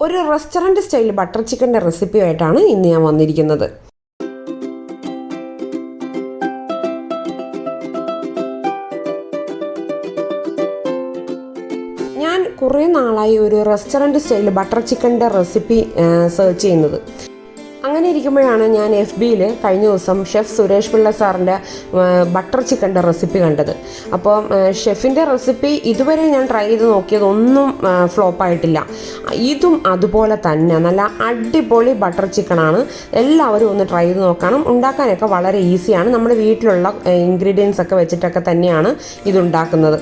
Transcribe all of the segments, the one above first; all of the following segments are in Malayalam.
ഒരു റെസ്റ്റോറൻറ്റ് സ്റ്റൈൽ ബട്ടർ ചിക്കൻ്റെ റെസിപ്പിയായിട്ടാണ് ഇന്ന് ഞാൻ വന്നിരിക്കുന്നത്. ഞാൻ കുറേ നാളായി ഒരു റെസ്റ്റോറൻറ്റ് സ്റ്റൈൽ ബട്ടർ ചിക്കൻ്റെ റെസിപ്പി സെർച്ച് ചെയ്യുന്നത്. അങ്ങനെ ഇരിക്കുമ്പോഴാണ് ഞാൻ FBയിൽ കഴിഞ്ഞ ദിവസം ഷെഫ് സുരേഷ് പിള്ള സാറിൻ്റെ ബട്ടർ ചിക്കൻ്റെ റെസിപ്പി കണ്ടത്. അപ്പോൾ ഷെഫിൻ്റെ റെസിപ്പി ഇതുവരെ ഞാൻ ട്രൈ ചെയ്ത് നോക്കിയതൊന്നും ഫ്ലോപ്പായിട്ടില്ല. ഇതും അതുപോലെ തന്നെ നല്ല അടിപൊളി ബട്ടർ ചിക്കനാണ്. എല്ലാവരും ഒന്ന് ട്രൈ ചെയ്ത് നോക്കണം. ഉണ്ടാക്കാനൊക്കെ വളരെ ഈസിയാണ്. നമ്മുടെ വീട്ടിലുള്ള ഇൻഗ്രീഡിയൻസ് ഒക്കെ വെച്ചിട്ടൊക്കെ തന്നെയാണ് ഇതുണ്ടാക്കുന്നത്.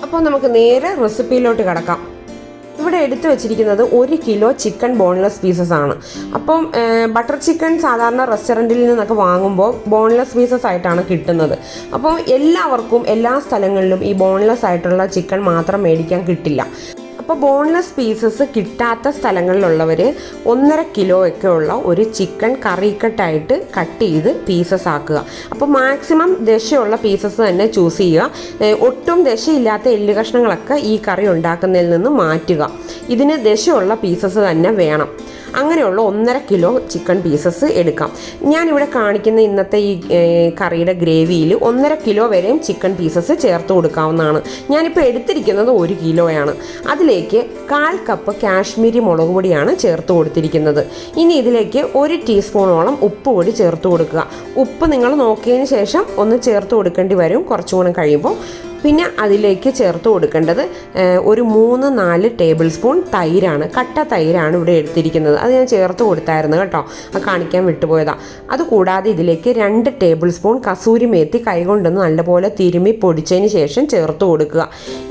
അപ്പോൾ നമുക്ക് നേരെ റെസിപ്പിയിലോട്ട് കിടക്കാം. ഇവിടെ എടുത്തു വെച്ചിരിക്കുന്നത് 1 കിലോ ചിക്കൻ ബോൺലെസ് പീസസ് ആണ്. അപ്പം ബട്ടർ ചിക്കൻ സാധാരണ റെസ്റ്റോറൻറ്റിൽ നിന്നൊക്കെ വാങ്ങുമ്പോൾ ബോൺലെസ് പീസസ് ആയിട്ടാണ് കിട്ടുന്നത്. അപ്പോൾ എല്ലാവർക്കും എല്ലാ സ്ഥലങ്ങളിലും ഈ ബോൺലെസ് ആയിട്ടുള്ള ചിക്കൻ മാത്രം മേടിക്കാൻ കിട്ടില്ല. അപ്പോൾ ബോൺലെസ് പീസസ് കിട്ടാത്ത സ്ഥലങ്ങളിലുള്ളവർ 1.5 കിലോ ഒക്കെ ഉള്ള ഒരു ചിക്കൻ കറിക്കട്ടായിട്ട് കട്ട് ചെയ്ത് പീസസ് ആക്കുക. അപ്പോൾ മാക്സിമം ദശയുള്ള പീസസ് തന്നെ ചൂസ് ചെയ്യുക. ഒട്ടും ദശയില്ലാത്ത എല്ല് കഷ്ണങ്ങളൊക്കെ ഈ കറി ഉണ്ടാക്കുന്നതിൽ നിന്ന് മാറ്റുക. ഇതിന് ദശയുള്ള പീസസ് തന്നെ വേണം. അങ്ങനെയുള്ള 1.5 കിലോ ചിക്കൻ പീസസ് എടുക്കാം. ഞാനിവിടെ കാണിക്കുന്ന ഇന്നത്തെ ഈ കറിയുടെ ഗ്രേവിയിൽ 1.5 കിലോ വരെയും ചിക്കൻ പീസസ് ചേർത്ത് കൊടുക്കാവുന്നതാണ്. ഞാനിപ്പോൾ എടുത്തിരിക്കുന്നത് 1 കിലോയാണ്. അതിലേക്ക് 1/4 കപ്പ് കാശ്മീരി മുളക് പൊടിയാണ് ചേർത്ത് കൊടുത്തിരിക്കുന്നത്. ഇനി ഇതിലേക്ക് 1 ടീസ്പൂണോളം ഉപ്പ് പൊടി ചേർത്ത് കൊടുക്കുക. ഉപ്പ് നിങ്ങൾ നോക്കിയതിന് ശേഷം ഒന്ന് ചേർത്ത് കൊടുക്കേണ്ടി വരും കുറച്ചുകൂടെ കഴിയുമ്പോൾ. പിന്നെ അതിലേക്ക് ചേർത്ത് കൊടുക്കേണ്ടത് ഒരു 3-4 ടേബിൾ സ്പൂൺ തൈരാണ്. കട്ട തൈരാണ് ഇവിടെ എടുത്തിരിക്കുന്നത്. അത് ഞാൻ ചേർത്ത് കൊടുത്തായിരുന്നു കേട്ടോ, അത് കാണിക്കാൻ വിട്ടുപോയതാണ്. അതുകൂടാതെ ഇതിലേക്ക് 2 ടേബിൾ സ്പൂൺ കസൂരി മേത്തി കൈകൊണ്ടൊന്ന് നല്ലപോലെ തിരുമ്മി പൊടിച്ചതിന് ശേഷം ചേർത്ത് കൊടുക്കുക.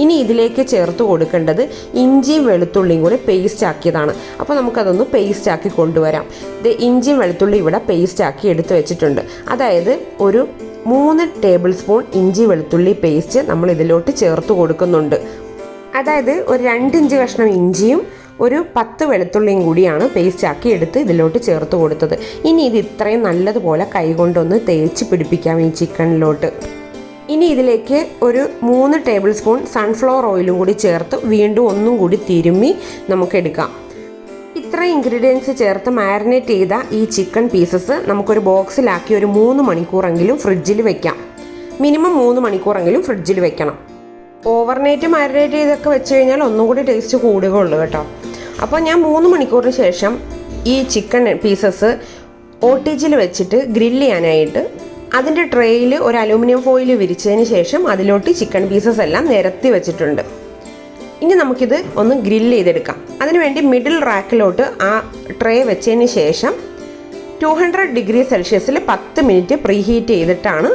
ഇനി ഇതിലേക്ക് ചേർത്ത് കൊടുക്കേണ്ടത് ഇഞ്ചിയും വെളുത്തുള്ളിയും കൂടി പേസ്റ്റ് ആക്കിയതാണ്. അപ്പോൾ നമുക്കതൊന്ന് പേസ്റ്റ് ആക്കി കൊണ്ടുവരാം. ഇത് ഇഞ്ചിയും വെളുത്തുള്ളി ഇവിടെ പേസ്റ്റ് ആക്കി എടുത്ത് വെച്ചിട്ടുണ്ട്. അതായത് ഒരു 3 ടേബിൾ സ്പൂൺ ഇഞ്ചി വെളുത്തുള്ളി പേസ്റ്റ് നമ്മൾ ഇതിലോട്ട് ചേർത്ത് കൊടുക്കുന്നുണ്ട്. അതായത് ഒരു 2 ഇഞ്ച് കഷ്ണം ഇഞ്ചിയും ഒരു 10 വെളുത്തുള്ളിയും കൂടിയാണ് പേസ്റ്റ് ആക്കി എടുത്ത് ഇതിലോട്ട് ചേർത്ത് കൊടുത്തത്. ഇനി ഇത് ഇത്രയും നല്ലതുപോലെ കൈകൊണ്ടൊന്ന് തേച്ച് പിടിപ്പിക്കാം ഈ ചിക്കനിലോട്ട്. ഇനി ഇതിലേക്ക് ഒരു 3 ടേബിൾ സ്പൂൺ സൺഫ്ലവർ ഓയിലും കൂടി ചേർത്ത് വീണ്ടും ഒന്നും കൂടി തിരുമ്മി നമുക്കെടുക്കാം. ഇത്ര ഇൻഗ്രീഡിയൻസ് ചേർത്ത് മാരിനേറ്റ് ചെയ്ത ഈ ചിക്കൻ പീസസ് നമുക്കൊരു ബോക്സിലാക്കി ഒരു 3 മണിക്കൂറെങ്കിലും ഫ്രിഡ്ജിൽ വെക്കാം. മിനിമം 3 മണിക്കൂറെങ്കിലും ഫ്രിഡ്ജിൽ വെക്കണം. ഓവർനൈറ്റ് മാരിനേറ്റ് ചെയ്തൊക്കെ വെച്ച് കഴിഞ്ഞാൽ ഒന്നും കൂടി ടേസ്റ്റ് കൂടുകയുള്ളൂ കേട്ടോ. അപ്പോൾ ഞാൻ 3 മണിക്കൂറിന് ശേഷം ഈ ചിക്കൻ പീസസ് OTGയിൽ വെച്ചിട്ട് ഗ്രില്ല് ചെയ്യാനായിട്ട് അതിൻ്റെ ട്രേയിൽ ഒരു അലൂമിനിയം ഫോയിൽ വിരിച്ചതിന് ശേഷം അതിലോട്ട് ചിക്കൻ പീസസ് എല്ലാം നിരത്തി വെച്ചിട്ടുണ്ട്. ഇനി നമുക്കിത് ഒന്ന് ഗ്രില്ല് ചെയ്തെടുക്കാം. അതിനുവേണ്ടി മിഡിൽ റാക്കിലോട്ട് ആ ട്രേ വെച്ചതിന് ശേഷം 200 ഡിഗ്രി സെൽഷ്യസിൽ 10 മിനിറ്റ് പ്രീഹീറ്റ് ചെയ്തിട്ടാണ്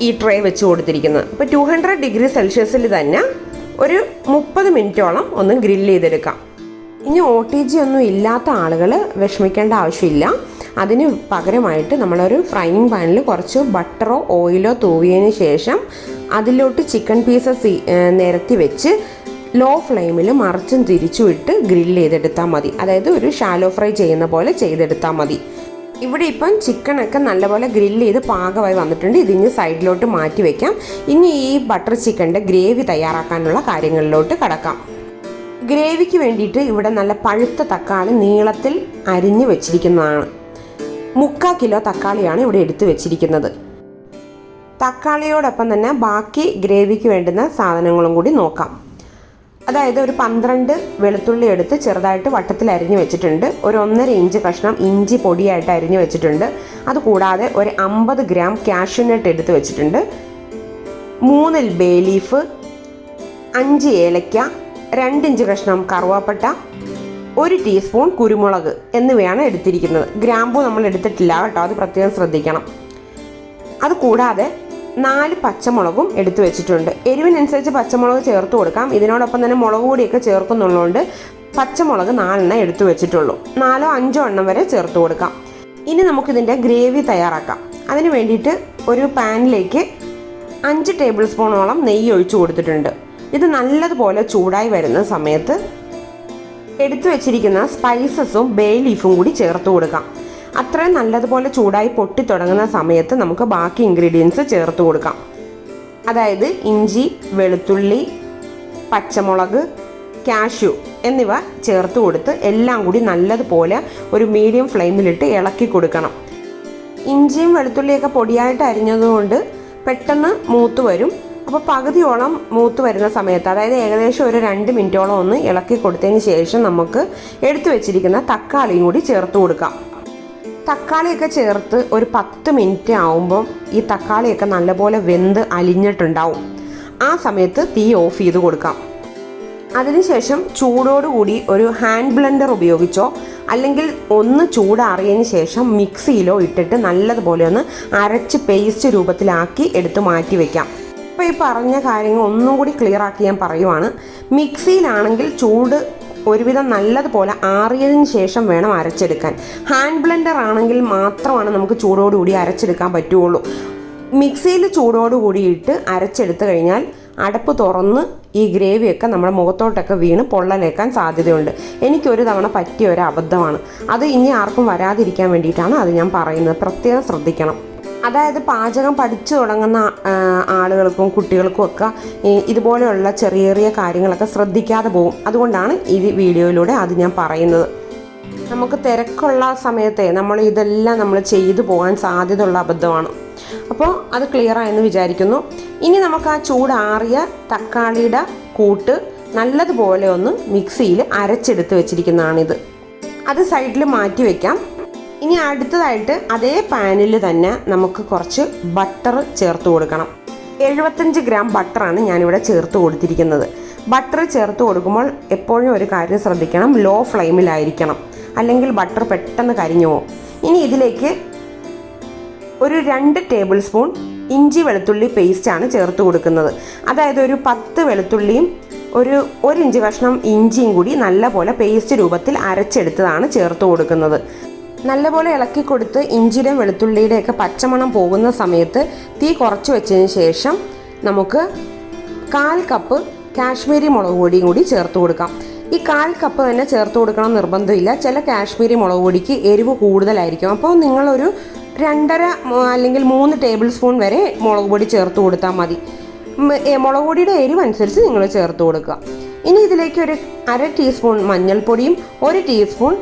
ഈ ട്രേ വെച്ച് കൊടുത്തിരിക്കുന്നത്. അപ്പോൾ 200 ഡിഗ്രി സെൽഷ്യസിൽ തന്നെ ഒരു 30 മിനിറ്റോളം ഒന്ന് ഗ്രില്ല് ചെയ്തെടുക്കാം. ഇനി OTG ഒന്നും ഇല്ലാത്ത ആളുകൾ വിഷമിക്കേണ്ട ആവശ്യമില്ല. അതിന് പകരമായിട്ട് നമ്മളൊരു ഫ്രൈയിങ് പാനിൽ കുറച്ച് ബട്ടറോ ഓയിലോ തൂവിയതിന് ശേഷം അതിലോട്ട് ചിക്കൻ പീസസ് നിരത്തി വെച്ച് ലോ ഫ്ലെയിമിൽ മറിച്ചും തിരിച്ചും ഇട്ട് ഗ്രില്ല് ചെയ്തെടുത്താൽ മതി. അതായത് ഒരു ഷാലോ ഫ്രൈ ചെയ്യുന്ന പോലെ ചെയ്തെടുത്താൽ മതി. ഇവിടെ ഇപ്പം ചിക്കനൊക്കെ നല്ലപോലെ ഗ്രില്ല് ചെയ്ത് പാകമായി വന്നിട്ടുണ്ട്. ഇതിന് സൈഡിലോട്ട് മാറ്റി വയ്ക്കാം. ഇനി ഈ ബട്ടർ ചിക്കൻ്റെ ഗ്രേവി തയ്യാറാക്കാനുള്ള കാര്യങ്ങളിലോട്ട് കടക്കാം. ഗ്രേവിക്ക് വേണ്ടിയിട്ട് ഇവിടെ നല്ല പഴുത്ത തക്കാളി നീളത്തിൽ അരിഞ്ഞ് വെച്ചിരിക്കുന്നതാണ്. 3/4 കിലോ തക്കാളിയാണ് ഇവിടെ എടുത്ത് വെച്ചിരിക്കുന്നത്. തക്കാളിയോടൊപ്പം തന്നെ ബാക്കി ഗ്രേവിക്ക് വേണ്ടുന്ന സാധനങ്ങളും കൂടി നോക്കാം. അതായത് ഒരു 12 വെളുത്തുള്ളി എടുത്ത് ചെറുതായിട്ട് വട്ടത്തിൽ അരിഞ്ഞ് വെച്ചിട്ടുണ്ട്. ഒരു 1.5 ഇഞ്ച് കഷ്ണം ഇഞ്ചി പൊടിയായിട്ട് അരിഞ്ഞ് വെച്ചിട്ടുണ്ട്. അതുകൂടാതെ ഒരു 50 ഗ്രാം കാഷ്യൂനട്ട് എടുത്ത് വെച്ചിട്ടുണ്ട്. 3 ബേ ലീഫ്, 5 ഏലക്ക, 2 ഇഞ്ച് കഷ്ണം കറുവാപ്പട്ട, 1 ടീസ്പൂൺ കുരുമുളക് എന്നിവയാണ് എടുത്തിരിക്കുന്നത്. ഗ്രാമ്പൂ നമ്മൾ എടുത്തിട്ടില്ല കേട്ടോ, അത് പ്രത്യേകം ശ്രദ്ധിക്കണം. അതുകൂടാതെ 4 പച്ചമുളകും എടുത്തു വെച്ചിട്ടുണ്ട്. എരിവിനനുസരിച്ച് പച്ചമുളക് ചേർത്ത് കൊടുക്കാം. ഇതിനോടൊപ്പം തന്നെ മുളക് പൊടിയൊക്കെ ചേർക്കുന്നുള്ളതുകൊണ്ട് പച്ചമുളക് 4 എടുത്തു വെച്ചിട്ടുള്ളൂ. 4-5 എണ്ണം വരെ ചേർത്ത് കൊടുക്കാം. ഇനി നമുക്കിതിൻ്റെ ഗ്രേവി തയ്യാറാക്കാം. അതിന് വേണ്ടിയിട്ട് ഒരു പാനിലേക്ക് 5 ടേബിൾ സ്പൂണോളം നെയ്യ് ഒഴിച്ചു കൊടുത്തിട്ടുണ്ട്. ഇത് നല്ലതുപോലെ ചൂടായി വരുന്ന സമയത്ത് എടുത്തു വെച്ചിരിക്കുന്ന സ്പൈസസും ബേ ലീഫും കൂടി ചേർത്ത് കൊടുക്കാം. അത്രയും നല്ലതുപോലെ ചൂടായി പൊട്ടി തുടങ്ങുന്ന സമയത്ത് നമുക്ക് ബാക്കി ഇൻഗ്രീഡിയൻസ് ചേർത്ത് കൊടുക്കാം. അതായത് ഇഞ്ചി, വെളുത്തുള്ളി, പച്ചമുളക്, കാഷ്യൂ എന്നിവ ചേർത്ത് കൊടുത്ത് എല്ലാം കൂടി നല്ലതുപോലെ ഒരു മീഡിയം ഫ്ലെയിമിലിട്ട് ഇളക്കി കൊടുക്കണം. ഇഞ്ചിയും വെളുത്തുള്ളിയൊക്കെ പൊടിയായിട്ട് അരിഞ്ഞതുകൊണ്ട് പെട്ടെന്ന് മൂത്ത് വരും. അപ്പോൾ പകുതിയോളം മൂത്ത് വരുന്ന സമയത്ത്, അതായത് ഏകദേശം ഒരു 2 മിനിറ്റോളം ഒന്ന് ഇളക്കി കൊടുത്തതിന് ശേഷം നമുക്ക് എടുത്തു വെച്ചിരിക്കുന്ന തക്കാളിയും കൂടി ചേർത്ത് കൊടുക്കാം. തക്കാളിയൊക്കെ ചേർത്ത് ഒരു 10 മിനിറ്റ് ആവുമ്പം ഈ തക്കാളിയൊക്കെ നല്ലപോലെ വെന്ത് അലിഞ്ഞിട്ടുണ്ടാവും. ആ സമയത്ത് തീ ഓഫ് ചെയ്ത് കൊടുക്കാം. അതിനുശേഷം ചൂടോടുകൂടി ഒരു ഹാൻഡ് ബ്ലെൻഡർ ഉപയോഗിച്ചോ അല്ലെങ്കിൽ ഒന്ന് ചൂടാറിയതിന് ശേഷം മിക്സിയിലോ ഇട്ടിട്ട് നല്ലതുപോലെ ഒന്ന് അരച്ച് പേസ്റ്റ് രൂപത്തിലാക്കി എടുത്ത് മാറ്റി വയ്ക്കാം. ഇപ്പോൾ ഈ പറഞ്ഞ കാര്യങ്ങൾ ഒന്നും കൂടി ക്ലിയർ ആക്കി ഞാൻ പറയുവാണ്. മിക്സിയിലാണെങ്കിൽ ചൂട് ഒരുവിധം നല്ലതുപോലെ ആറിയതിന് ശേഷം വേണം അരച്ചെടുക്കാൻ. ഹാൻഡ് ബ്ലെൻഡർ ആണെങ്കിൽ മാത്രമാണ് നമുക്ക് ചൂടോടുകൂടി അരച്ചെടുക്കാൻ പറ്റുള്ളൂ. മിക്സിയിൽ ചൂടോടുകൂടിയിട്ട് അരച്ചെടുത്ത് കഴിഞ്ഞാൽ അടപ്പ് തുറന്ന് ഈ ഗ്രേവിയൊക്കെ നമ്മുടെ മുഖത്തോട്ടൊക്കെ വീണ് പൊള്ളലേക്കാൻ സാധ്യതയുണ്ട്. എനിക്കൊരു തവണ പറ്റിയ ഒരു അബദ്ധമാണ്. അത് ഇനി ആർക്കും വരാതിരിക്കാൻ വേണ്ടിയിട്ടാണ് അത് ഞാൻ പറയുന്നത്. പ്രത്യേകം ശ്രദ്ധിക്കണം. അതായത് പാചകം പഠിച്ചു തുടങ്ങുന്ന ആളുകൾക്കും കുട്ടികൾക്കും ഒക്കെ ഇതുപോലെയുള്ള ചെറിയ ചെറിയ കാര്യങ്ങളൊക്കെ ശ്രദ്ധിക്കാതെ പോകും. അതുകൊണ്ടാണ് ഈ വീഡിയോയിലൂടെ അത് ഞാൻ പറയുന്നത്. നമുക്ക് തിരക്കുള്ള സമയത്തെ ഇതെല്ലാം നമ്മൾ ചെയ്തു പോകാൻ സാധ്യതയുള്ള അബദ്ധമാണ്. അപ്പോൾ അത് ക്ലിയർ ആയെന്ന് വിചാരിക്കുന്നു. ഇനി നമുക്ക് ആ ചൂടാറിയ തക്കാളിയുടെ കൂട്ട് നല്ലതുപോലെ ഒന്ന് മിക്സിയിൽ അരച്ചെടുത്ത് വെച്ചിരിക്കുന്നതാണിത്. അത് സൈഡിൽ മാറ്റി വയ്ക്കാം. ഇനി അടുത്തതായിട്ട് അതേ പാനിൽ തന്നെ നമുക്ക് കുറച്ച് ബട്ടർ ചേർത്ത് കൊടുക്കണം. 75 ഗ്രാം ബട്ടറാണ് ഞാനിവിടെ ചേർത്ത് കൊടുത്തിരിക്കുന്നത്. ബട്ടർ ചേർത്ത് കൊടുക്കുമ്പോൾ എപ്പോഴും ഒരു കാര്യം ശ്രദ്ധിക്കണം, ലോ ഫ്ലെയിമിലായിരിക്കണം, അല്ലെങ്കിൽ ബട്ടർ പെട്ടെന്ന് കരിഞ്ഞു പോകും. ഇനി ഇതിലേക്ക് ഒരു 2 ടേബിൾ സ്പൂൺ ഇഞ്ചി വെളുത്തുള്ളി പേസ്റ്റാണ് ചേർത്ത് കൊടുക്കുന്നത്. അതായത് ഒരു 10 വെളുത്തുള്ളിയും ഒരു 1 ഇഞ്ച് കഷ്ണം ഇഞ്ചിയും കൂടി നല്ലപോലെ പേസ്റ്റ് രൂപത്തിൽ അരച്ചെടുത്തതാണ് ചേർത്ത് കൊടുക്കുന്നത്. നല്ലപോലെ ഇളക്കി കൊടുത്ത് ഇഞ്ചിയുടെയും വെളുത്തുള്ളിയുടെയൊക്കെ പച്ചമണം പോകുന്ന സമയത്ത് തീ കുറച്ച് വെച്ചതിന് ശേഷം നമുക്ക് 1/4 കപ്പ് കാശ്മീരി മുളക് പൊടിയും കൂടി ചേർത്ത് കൊടുക്കാം. ഈ 1/4 കപ്പ് തന്നെ ചേർത്ത് കൊടുക്കണം നിർബന്ധമില്ല. ചില കാശ്മീരി മുളക് പൊടിക്ക് എരിവ് കൂടുതലായിരിക്കും. അപ്പോൾ നിങ്ങളൊരു 2.5 അല്ലെങ്കിൽ 3 ടേബിൾ സ്പൂൺ വരെ മുളക് പൊടി ചേർത്ത് കൊടുത്താൽ മതി. മുളക് പൊടിയുടെ എരിവ് അനുസരിച്ച് നിങ്ങൾ ചേർത്ത് കൊടുക്കുക. ഇനി ഇതിലേക്ക് ഒരു 1/2 ടീസ്പൂൺ മഞ്ഞൾപ്പൊടിയും 1 ടീസ്പൂൺ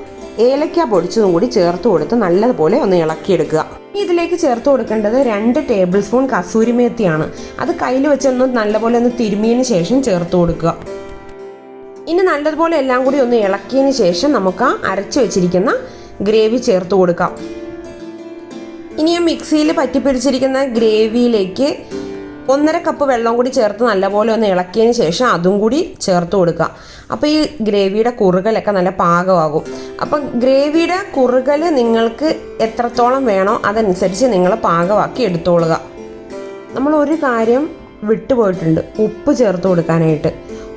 ഏലക്ക പൊടിച്ചതും കൂടി ചേർത്ത് കൊടുത്ത് നല്ലതുപോലെ ഒന്ന് ഇളക്കിയെടുക്കുക. ഇതിലേക്ക് ചേർത്ത് കൊടുക്കേണ്ടത് 2 ടേബിൾ സ്പൂൺ കസൂരി മേത്തിയാണ്. അത് കയ്യിൽ വെച്ചൊന്ന് നല്ലപോലെ ഒന്ന് തിരുമിയതിന് ശേഷം ചേർത്ത് കൊടുക്കുക. ഇനി നല്ലതുപോലെ എല്ലാം കൂടി ഒന്ന് ഇളക്കിയതിന് ശേഷം നമുക്ക് അരച്ചു വെച്ചിരിക്കുന്ന ഗ്രേവി ചേർത്ത് കൊടുക്കാം. ഇനി ആ മിക്സിയിൽ പറ്റിപ്പിടിച്ചിരിക്കുന്ന ഗ്രേവിയിലേക്ക് 1.5 കപ്പ് വെള്ളം കൂടി ചേർത്ത് നല്ലപോലെ ഒന്ന് ഇളക്കിയതിന് ശേഷം അതും കൂടി ചേർത്ത് കൊടുക്കുക. അപ്പോൾ ഈ ഗ്രേവിയുടെ കുറുകലൊക്കെ നല്ല പാകമാകും. അപ്പം ഗ്രേവിയുടെ കുറുകൽ നിങ്ങൾക്ക് എത്രത്തോളം വേണോ അതനുസരിച്ച് നിങ്ങൾ പാകമാക്കി എടുത്തോളുക. നമ്മൾ ഒരു കാര്യം വിട്ടുപോയിട്ടുണ്ട്, ഉപ്പ് ചേർത്ത് കൊടുക്കാനായിട്ട്.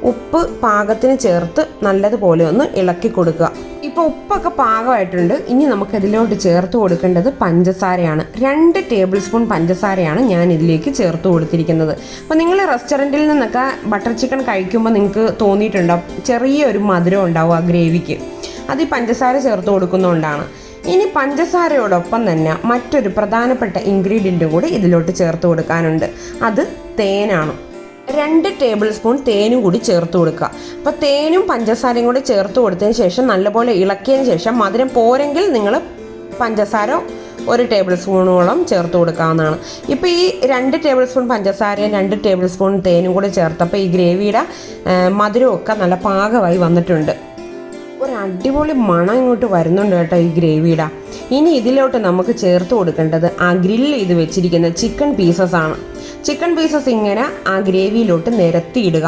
ഉപ്പ് പാകത്തിന് ചേർത്ത് നല്ലതുപോലെ ഒന്ന് ഇളക്കി കൊടുക്കുക. ഇപ്പോൾ ഉപ്പൊക്കെ പാകമായിട്ടുണ്ട്. ഇനി നമുക്കതിലോട്ട് ചേർത്ത് കൊടുക്കേണ്ടത് പഞ്ചസാരയാണ്. 2 ടേബിൾ സ്പൂൺ പഞ്ചസാരയാണ് ഞാൻ ഇതിലേക്ക് ചേർത്ത് കൊടുത്തിരിക്കുന്നത്. അപ്പോൾ നിങ്ങൾ റെസ്റ്റോറൻറ്റിൽ നിന്നൊക്കെ ബട്ടർ ചിക്കൻ കഴിക്കുമ്പോൾ നിങ്ങൾക്ക് തോന്നിയിട്ടുണ്ടാവും ചെറിയൊരു മധുരം ഉണ്ടാവും ആ ഗ്രേവിക്ക്. അത് ഈ പഞ്ചസാര ചേർത്ത് കൊടുക്കുന്നതുകൊണ്ടാണ്. ഇനി പഞ്ചസാരയോടൊപ്പം തന്നെ മറ്റൊരു പ്രധാനപ്പെട്ട ഇൻഗ്രീഡിയൻറ്റും കൂടി ഇതിലോട്ട് ചേർത്ത് കൊടുക്കാനുണ്ട്. അത് തേനാണ്. 2 ടേബിൾ സ്പൂൺ തേനും കൂടി ചേർത്ത് കൊടുക്കുക. അപ്പോൾ തേനും പഞ്ചസാരയും കൂടി ചേർത്ത് കൊടുത്തതിന് ശേഷം നല്ലപോലെ ഇളക്കിയതിന് ശേഷം മധുരം പോരെങ്കിൽ നിങ്ങൾ പഞ്ചസാര 1 ടേബിൾ സ്പൂണോളം ചേർത്ത് കൊടുക്കാവുന്നതാണ്. ഇപ്പോൾ ഈ 2 ടേബിൾ സ്പൂൺ പഞ്ചസാരയും 2 ടേബിൾ സ്പൂൺ തേനും കൂടി ചേർത്തപ്പോൾ ഈ ഗ്രേവിയുടെ മധുരമൊക്കെ നല്ല പാകമായി വന്നിട്ടുണ്ട്. ഒരു അടിപൊളി മണം ഇങ്ങോട്ട് വരുന്നുണ്ട് കേട്ടോ ഈ ഗ്രേവിയുടെ. ഇനി ഇതിലോട്ട് നമുക്ക് ചേർത്ത് കൊടുക്കേണ്ടത് ആ ഗ്രില്ല് ചെയ്ത് വെച്ചിരിക്കുന്ന ചിക്കൻ പീസസ് ആണ്. ചിക്കൻ പീസസ് ഇങ്ങനെ ആ ഗ്രേവിയിലോട്ട് നിരത്തിയിടുക.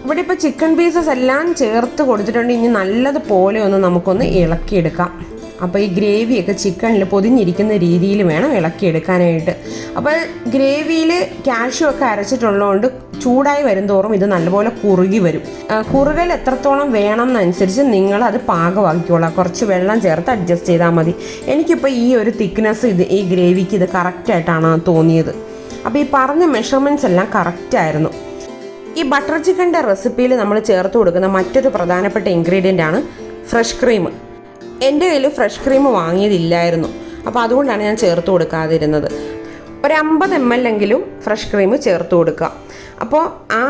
ഇവിടെ ഇപ്പോൾ ചിക്കൻ പീസസ് എല്ലാം ചേർത്ത് കൊടുത്തിട്ടുണ്ട്. ഇനി നല്ലതുപോലെ ഒന്ന് നമുക്കൊന്ന് ഇളക്കിയെടുക്കാം. അപ്പോൾ ഈ ഗ്രേവിയൊക്കെ ചിക്കനിൽ പൊതിഞ്ഞിരിക്കുന്ന രീതിയിൽ വേണം ഇളക്കിയെടുക്കാനായിട്ട്. അപ്പോൾ ഗ്രേവിയിൽ കാഷ്യൂ ഒക്കെ അരച്ചിട്ടുള്ളതുകൊണ്ട് ചൂടായി വരും തോറും ഇത് നല്ലപോലെ കുറുകി വരും. കുറുകൽ എത്രത്തോളം വേണം എന്നനുസരിച്ച് നിങ്ങളത് പാകമാക്കിക്കോളാം. കുറച്ച് വെള്ളം ചേർത്ത് അഡ്ജസ്റ്റ് ചെയ്താൽ മതി. എനിക്കിപ്പോൾ ഈ ഒരു തിക്നെസ് ഈ ഗ്രേവിക്ക് ഇത് കറക്റ്റായിട്ടാണ് തോന്നിയത്. അപ്പോൾ ഈ പറഞ്ഞ മെഷർമെൻറ്റ്സ് എല്ലാം കറക്റ്റായിരുന്നു. ഈ ബട്ടർ ചിക്കൻ്റെ റെസിപ്പിയിൽ നമ്മൾ ചേർത്ത് കൊടുക്കുന്ന മറ്റൊരു പ്രധാനപ്പെട്ട ഇൻഗ്രീഡിയൻ്റാണ് ഫ്രഷ് ക്രീം. എൻ്റെ കയ്യിൽ ഫ്രഷ് ക്രീം വാങ്ങിയതില്ലായിരുന്നു. അപ്പോൾ അതുകൊണ്ടാണ് ഞാൻ ചേർത്ത് കൊടുക്കാതിരുന്നത്. ഒരു 50 ml എങ്കിലും ഫ്രഷ് ക്രീം ചേർത്ത് കൊടുക്കുക. അപ്പോൾ ആ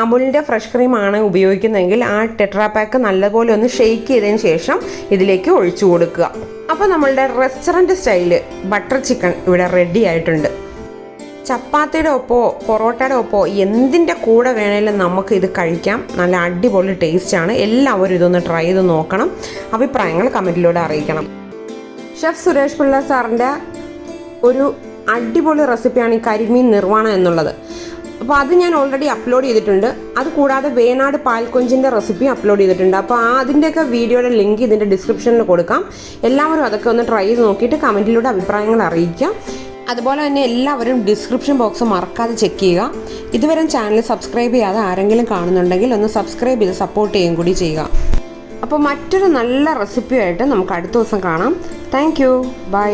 അമുലിൻ്റെ ഫ്രഷ് ക്രീമാണ് ഉപയോഗിക്കുന്നതെങ്കിൽ ആ ടെട്രാ പാക്ക് നല്ലപോലെ ഒന്ന് ഷെയ്ക്ക് ചെയ്തതിന് ശേഷം ഇതിലേക്ക് ഒഴിച്ചു കൊടുക്കുക. അപ്പോൾ നമ്മളുടെ റെസ്റ്റോറൻറ്റ് സ്റ്റൈല് ബട്ടർ ചിക്കൻ ഇവിടെ റെഡി ആയിട്ടുണ്ട്. ചപ്പാത്തിയുടെ ഒപ്പോ പൊറോട്ടയുടെ ഒപ്പോ എന്തിൻ്റെ കൂടെ വേണേലും നമുക്ക് ഇത് കഴിക്കാം. നല്ല അടിപൊളി ടേസ്റ്റാണ്. എല്ലാവരും ഇതൊന്ന് ട്രൈ ചെയ്ത് നോക്കണം. അഭിപ്രായങ്ങൾ കമൻറ്റിലൂടെ അറിയിക്കണം. ഷെഫ് സുരേഷ് പിള്ള സാറിൻ്റെ ഒരു അടിപൊളി റെസിപ്പിയാണ് ഈ കരിമീൻ നിർവ്വാണം എന്നുള്ളത്. അപ്പോൾ അത് ഞാൻ ഓൾറെഡി അപ്ലോഡ് ചെയ്തിട്ടുണ്ട്. അതുകൂടാതെ വേനാട് പാൽക്കൊഞ്ചിൻ്റെ റെസിപ്പി അപ്ലോഡ് ചെയ്തിട്ടുണ്ട്. അപ്പോൾ അതിൻ്റെയൊക്കെ വീഡിയോയുടെ ലിങ്ക് ഇതിൻ്റെ ഡിസ്ക്രിപ്ഷനിൽ കൊടുക്കാം. എല്ലാവരും അതൊക്കെ ഒന്ന് ട്രൈ ചെയ്ത് നോക്കിയിട്ട് കമൻറ്റിലൂടെ അഭിപ്രായങ്ങൾ അറിയിക്കാം. അതുപോലെ തന്നെ എല്ലാവരും ഡിസ്ക്രിപ്ഷൻ ബോക്സ് മറക്കാതെ ചെക്ക് ചെയ്യുക. ഇതുവരെ ചാനൽ സബ്സ്ക്രൈബ് ചെയ്യാതെ ആരെങ്കിലും കാണുന്നുണ്ടെങ്കിൽ ഒന്ന് സബ്സ്ക്രൈബ് ചെയ്ത് സപ്പോർട്ട് ചെയ്യുകയും കൂടി ചെയ്യുക. അപ്പോൾ മറ്റൊരു നല്ല റെസിപ്പിയായിട്ട് നമുക്ക് അടുത്ത ദിവസം കാണാം. Thank you. ബൈ.